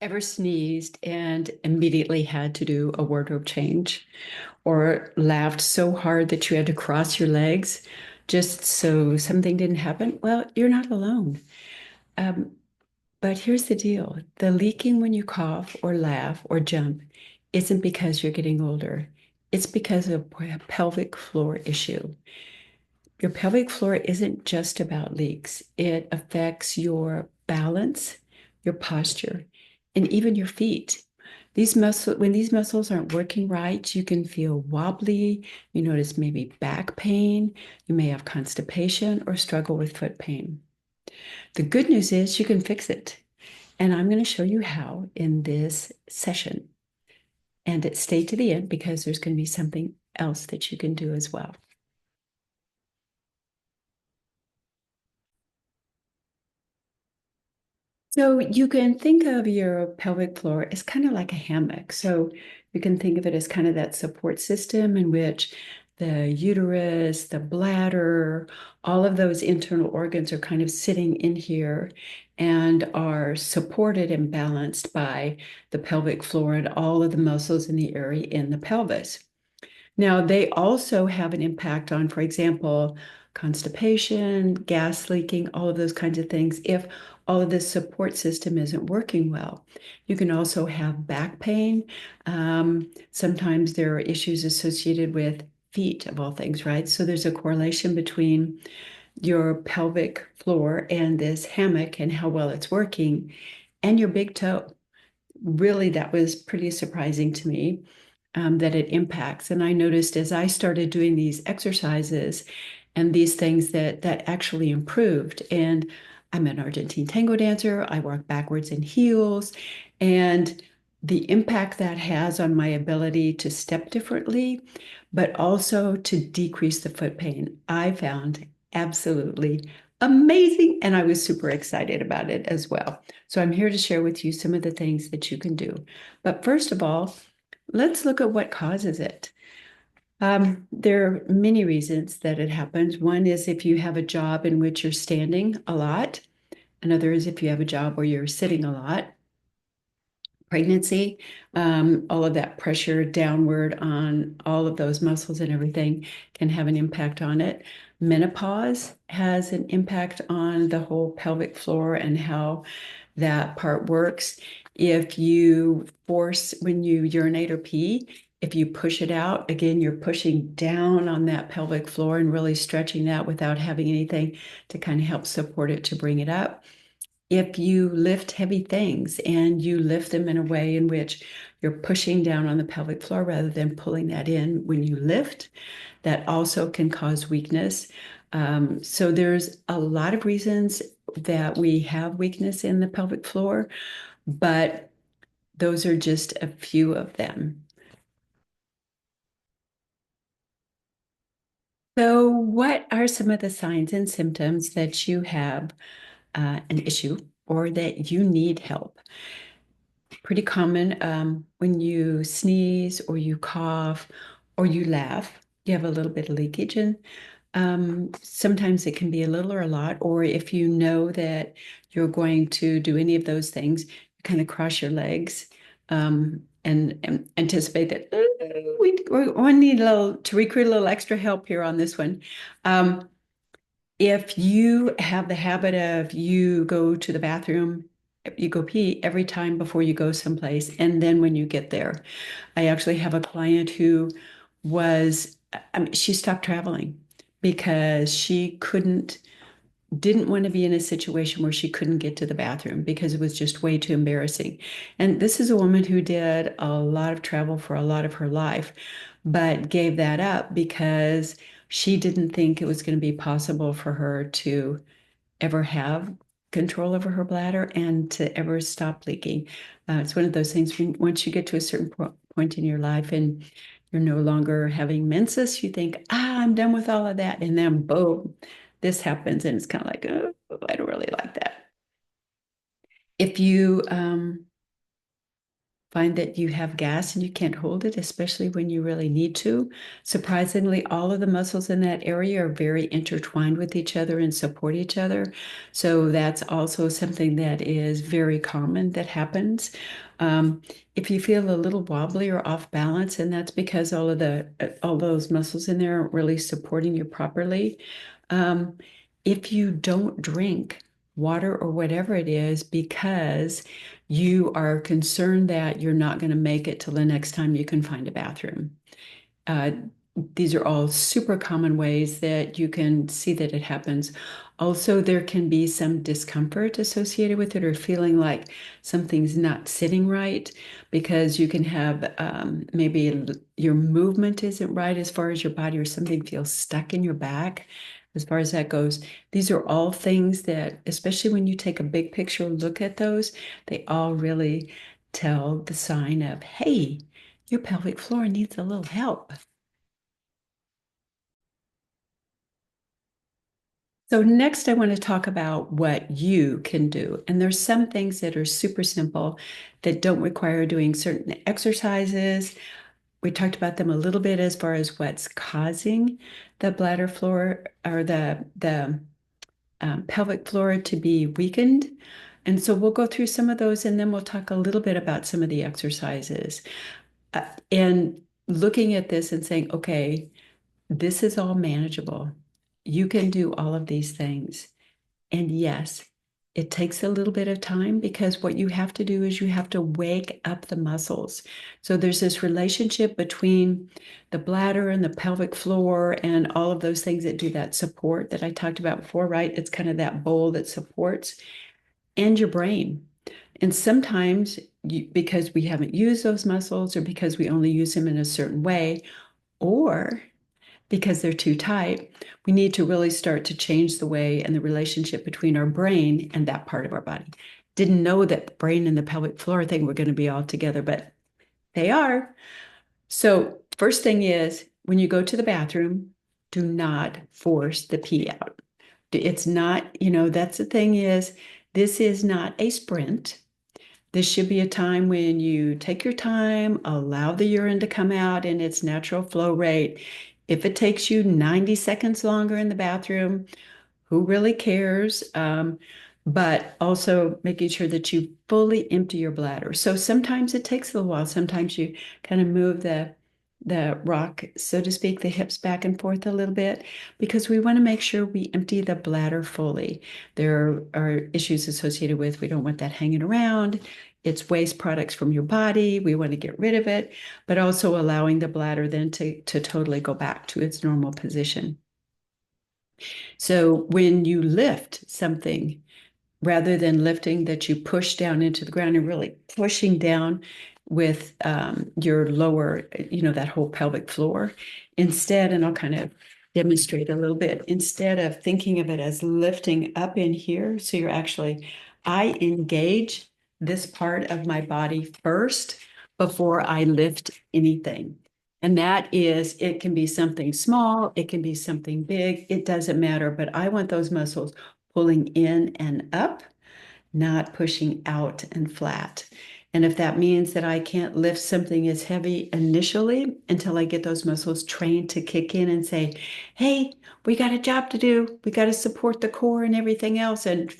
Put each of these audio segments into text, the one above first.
Ever sneezed and immediately had to do a wardrobe change or laughed so hard that you had to cross your legs just so something didn't happen? Well, you're not alone. Um, but here's the deal. The leaking when you cough or laugh or jump isn't because you're getting older. It's because of a pelvic floor issue. Your pelvic floor isn't just about leaks. It affects your balance, your posture, and even your feet. When these muscles aren't working right, you can feel wobbly. You notice maybe back pain. You may have constipation or struggle with foot pain. The good news is you can fix it. And I'm going to show you how in this session. And stay to the end because there's going to be something else that you can do as well. So you can think of your pelvic floor as kind of like a hammock. So you can think of it as kind of that support system in which the uterus, the bladder, all of those internal organs are kind of sitting in here and are supported and balanced by the pelvic floor and all of the muscles in the area in the pelvis. Now, they also have an impact on, for example, constipation, gas leaking, all of those kinds of things. If all of this support system isn't working well, you can also have back pain. Sometimes there are issues associated with feet, of all things, right? So there's a correlation between your pelvic floor and this hammock and how well it's working, and your big toe. Really, that was pretty surprising to me that it impacts. And I noticed as I started doing these exercises and these things that actually improved. And I'm an Argentine tango dancer. I walk backwards in heels, and the impact that has on my ability to step differently, but also to decrease the foot pain, I found absolutely amazing. And I was super excited about it as well. So I'm here to share with you some of the things that you can do. But first of all, let's look at what causes it. There are many reasons that it happens. One is if you have a job in which you're standing a lot. Another is if you have a job where you're sitting a lot. Pregnancy, all of that pressure downward on all of those muscles and everything can have an impact on it. Menopause has an impact on the whole pelvic floor and how that part works. If you force, when you urinate or pee, if you push it out, again, you're pushing down on that pelvic floor and really stretching that without having anything to kind of help support it to bring it up. If you lift heavy things and you lift them in a way in which you're pushing down on the pelvic floor rather than pulling that in when you lift, that also can cause weakness. So there's a lot of reasons that we have weakness in the pelvic floor, but those are just a few of them. So, what are some of the signs and symptoms that you have an issue or that you need help? Pretty common when you sneeze or you cough or you laugh, you have a little bit of leakage. And sometimes it can be a little or a lot. Or if you know that you're going to do any of those things, you kind of cross your legs and anticipate that we need a little to recruit a little extra help here on this one. Um, if you have the habit of you go to the bathroom, you go pee every time before you go someplace, and then when you get there, I actually have a client who was, she stopped traveling because she didn't want to be in a situation where she couldn't get to the bathroom because it was just way too embarrassing. And this is a woman who did a lot of travel for a lot of her life, but gave that up because she didn't think it was going to be possible for her to ever have control over her bladder and to ever stop leaking. It's one of those things when once you get to a certain point in your life and you're no longer having menses, you think, I'm done with all of that. And then boom, this happens. And it's kind of like, oh, I don't really like that. If you find that you have gas and you can't hold it, especially when you really need to. Surprisingly, all of the muscles in that area are very intertwined with each other and support each other. So that's also something that is very common that happens. Um, if you feel a little wobbly or off balance, and that's because all those muscles in there aren't really supporting you properly. Um, if you don't drink water or whatever it is because you are concerned that you're not going to make it till the next time you can find a bathroom. Uh, these are all super common ways that you can see that it happens. Also, there can be some discomfort associated with it or feeling like something's not sitting right because you can have maybe your movement isn't right as far as your body or something feels stuck in your back. As far as that goes, these are all things that, especially when you take a big picture look at those, they all really tell the sign of, hey, your pelvic floor needs a little help. So next, I want to talk about what you can do. And there's some things that are super simple that don't require doing certain exercises. We talked about them a little bit as far as what's causing the bladder floor or the pelvic floor to be weakened. And so we'll go through some of those and then we'll talk a little bit about some of the exercises. And looking at this and saying, okay, this is all manageable. You can do all of these things. And yes, it takes a little bit of time because what you have to do is you have to wake up the muscles. So there's this relationship between the bladder and the pelvic floor and all of those things that do that support that I talked about before, right? It's kind of that bowl that supports and your brain. And sometimes because we haven't used those muscles or because we only use them in a certain way, or because they're too tight, we need to really start to change the way and the relationship between our brain and that part of our body. Didn't know that the brain and the pelvic floor thing were going to be all together, but they are. So, first thing is when you go to the bathroom, do not force the pee out. It's not, that's the thing is, this is not a sprint. This should be a time when you take your time, allow the urine to come out in its natural flow rate. If it takes you 90 seconds longer in the bathroom, who really cares? But also making sure that you fully empty your bladder. So sometimes it takes a little while. Sometimes you kind of move the rock, so to speak, the hips back and forth a little bit because we want to make sure we empty the bladder fully. There are issues associated with we don't want that hanging around. It's waste products from your body. We want to get rid of it, but also allowing the bladder then to totally go back to its normal position. So when you lift something, rather than lifting that you push down into the ground and really pushing down with your lower, that whole pelvic floor. Instead, and I'll kind of demonstrate a little bit, instead of thinking of it as lifting up in here, so I engage this part of my body first before I lift anything. And that is, it can be something small, it can be something big, it doesn't matter, but I want those muscles pulling in and up, not pushing out and flat. And if that means that I can't lift something as heavy initially until I get those muscles trained to kick in and say, hey, we got a job to do. We got to support the core and everything else. And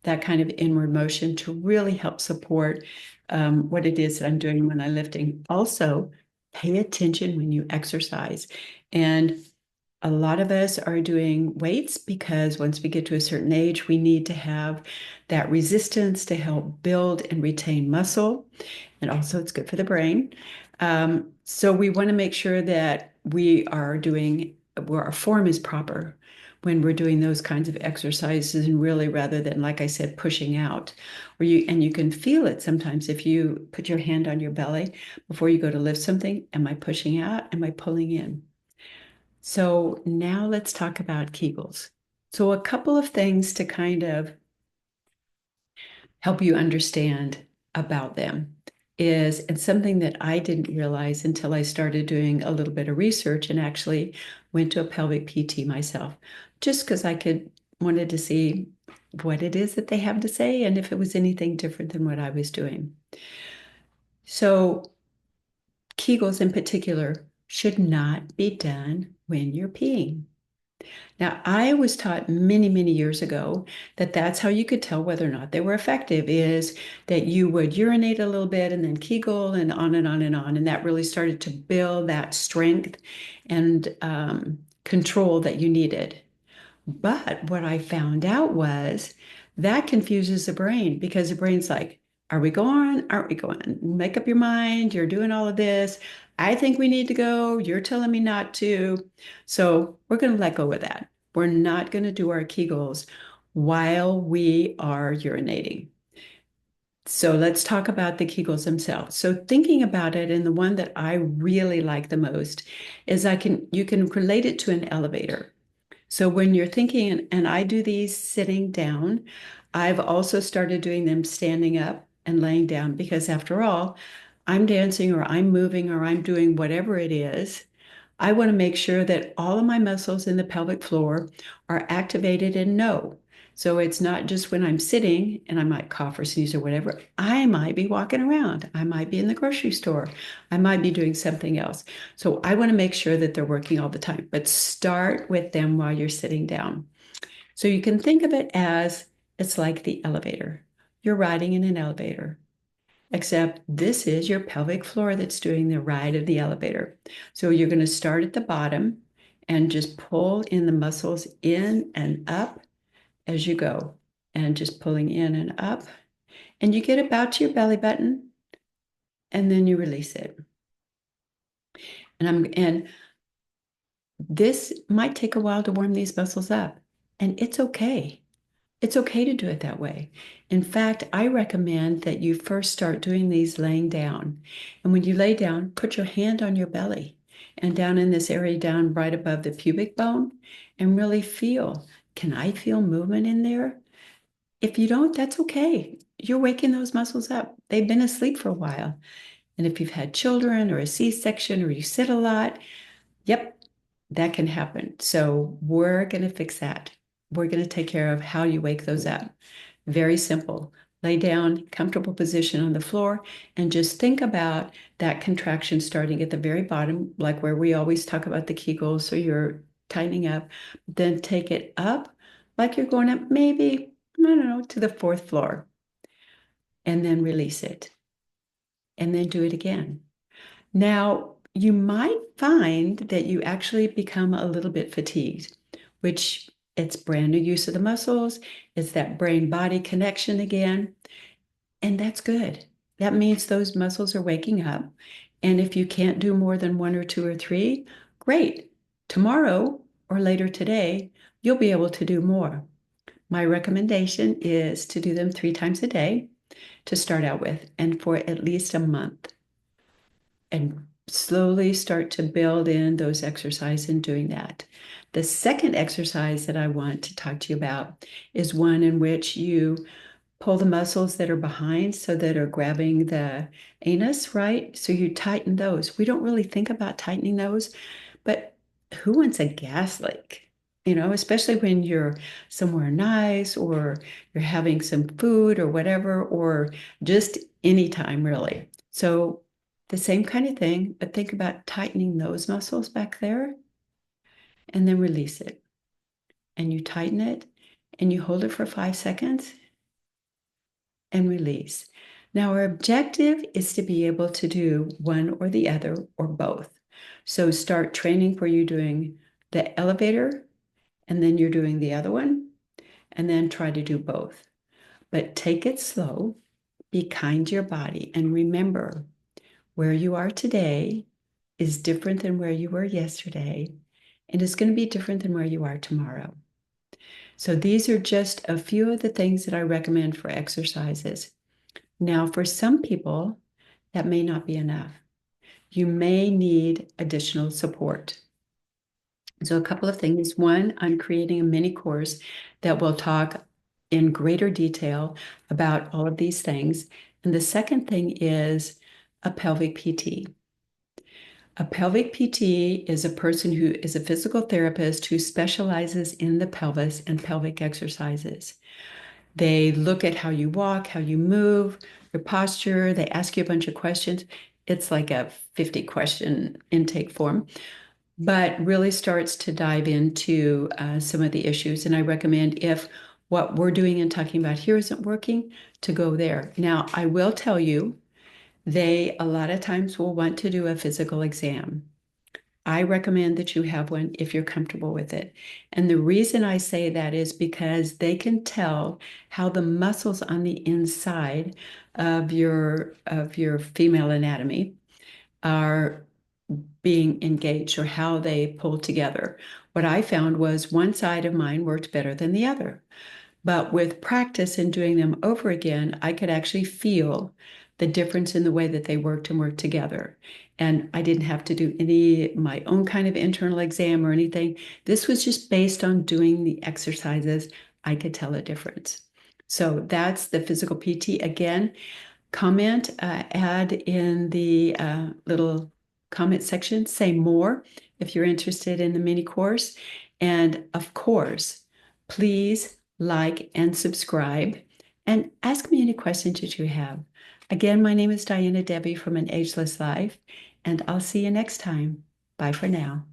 that kind of inward motion to really help support what it is that I'm doing when I'm lifting. Also, pay attention when you exercise. And a lot of us are doing weights because once we get to a certain age, we need to have that resistance to help build and retain muscle. And also, it's good for the brain. So, we want to make sure that we are doing where our form is proper when we're doing those kinds of exercises, and really rather than, like I said, pushing out. And you can feel it sometimes if you put your hand on your belly before you go to lift something. Am I pushing out? Am I pulling in? So now let's talk about Kegels. So a couple of things to kind of help you understand about them is, and something that I didn't realize until I started doing a little bit of research and actually went to a pelvic PT myself, just because wanted to see what it is that they have to say and if it was anything different than what I was doing. So Kegels in particular should not be done when you're peeing. Now, I was taught many, many years ago that that's how you could tell whether or not they were effective, is that you would urinate a little bit and then Kegel and on and on and on. And that really started to build that strength and control that you needed. But what I found out was that confuses the brain because the brain's like, are we going? Aren't we going? Make up your mind. You're doing all of this. I think we need to go. You're telling me not to. So we're going to let go of that. We're not going to do our Kegels while we are urinating. So let's talk about the Kegels themselves. So thinking about it, and the one that I really like the most is you can relate it to an elevator. So when you're thinking, and I do these sitting down, I've also started doing them standing up and laying down because after all, I'm dancing or I'm moving or I'm doing whatever it is. I want to make sure that all of my muscles in the pelvic floor are activated and know. So it's not just when I'm sitting and I might cough or sneeze or whatever. I might be walking around. I might be in the grocery store. I might be doing something else. So I want to make sure that they're working all the time, but start with them while you're sitting down. So you can think of it as it's like the elevator. You're riding in an elevator, except this is your pelvic floor that's doing the ride of the elevator. So you're going to start at the bottom and just pull in the muscles in and up as you go, and just pulling in and up. And you get about to your belly button and then you release it. And this might take a while to warm these muscles up, and it's okay. It's okay to do it that way. In fact, I recommend that you first start doing these laying down. And when you lay down, put your hand on your belly and down in this area down right above the pubic bone and really feel, can I feel movement in there? If you don't, that's okay. You're waking those muscles up. They've been asleep for a while. And if you've had children or a C-section or you sit a lot, yep, that can happen. So we're going to fix that. We're going to take care of how you wake those up. Very simple. Lay down, comfortable position on the floor, and just think about that contraction starting at the very bottom, like where we always talk about the Kegels. So you're tightening up, then take it up like you're going up maybe, I don't know, to the fourth floor, and then release it, and then do it again. Now, you might find that you actually become a little bit fatigued, which it's brand new use of the muscles. It's that brain body connection again. And that's good. That means those muscles are waking up. And if you can't do more than one or two or three, great. Tomorrow or later today, you'll be able to do more. My recommendation is to do them 3 times a day to start out with and for at least a month, and slowly start to build in those exercises in doing that. The second exercise that I want to talk to you about is one in which you pull the muscles that are behind, so that are grabbing the anus, right? So you tighten those. We don't really think about tightening those, but who wants a gas leak? You know, especially when you're somewhere nice or you're having some food or whatever, or just anytime really. So the same kind of thing, but think about tightening those muscles back there and then release it. And you tighten it and you hold it for 5 seconds and release. Now, our objective is to be able to do one or the other or both. So start training where you're doing the elevator and then you're doing the other one, and then try to do both. But take it slow, be kind to your body, and remember where you are today is different than where you were yesterday, and it's going to be different than where you are tomorrow. So these are just a few of the things that I recommend for exercises. Now, for some people, that may not be enough. You may need additional support. So a couple of things. One, I'm creating a mini course that will talk in greater detail about all of these things. And the second thing is a pelvic PT. A pelvic PT is a person who is a physical therapist who specializes in the pelvis and pelvic exercises. They look at how you walk, how you move, your posture. They ask you a bunch of questions. It's like a 50 question intake form, but really starts to dive into some of the issues. And I recommend if what we're doing and talking about here isn't working, to go there. Now, I will tell you, they a lot of times will want to do a physical exam. I recommend that you have one if you're comfortable with it. And the reason I say that is because they can tell how the muscles on the inside of your female anatomy are being engaged or how they pull together. What I found was one side of mine worked better than the other. But with practice and doing them over again, I could actually feel the difference in the way that they worked and worked together. And I didn't have to do any my own kind of internal exam or anything. This was just based on doing the exercises. I could tell a difference. So that's the physical PT. Again, comment, add in the little comment section, say more if you're interested in the mini course. And of course, please like and subscribe and ask me any questions that you have. Again, my name is Diana Debbie from An Ageless Life, and I'll see you next time. Bye for now.